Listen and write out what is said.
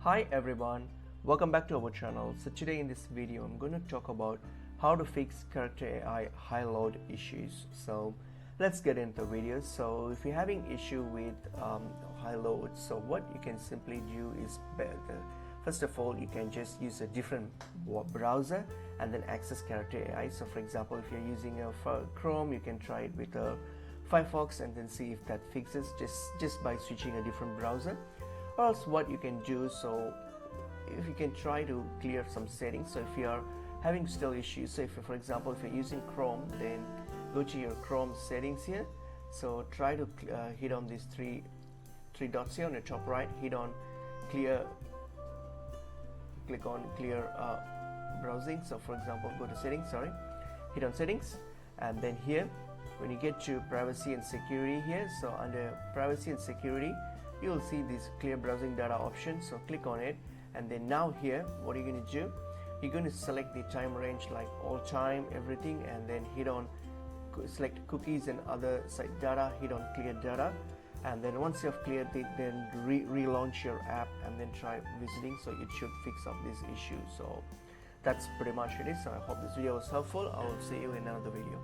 Hi everyone, welcome back to our channel. So today in this video I'm going to talk about how to fix character AI high load issues. So let's get into the video. So if you're having issue with high load, so what you can simply do is first of all you can just use a different browser and then access character AI. So for example, if you're using a Chrome, you can try it with a Firefox and then see if that fixes just by switching a different browser. Or else what you can do, so if you can try to clear some settings. So if you are having still issues, so if for example if you're using Chrome, then go to your Chrome settings here. So try to hit on these three dots here on the top right, hit on clear, click on clear browsing. So for example, go to settings, hit on settings, and then here when you get to privacy and security here, so under privacy and security you will see this clear browsing data option. So click on it, and then now here what are you going to do, you're going to select the time range like all time, everything, and then hit on select cookies and other site data, hit on clear data, and then once you have cleared it, then relaunch your app and then try visiting. So it should fix up this issue. So that's pretty much it is. So I hope this video was helpful. I will see you in another video.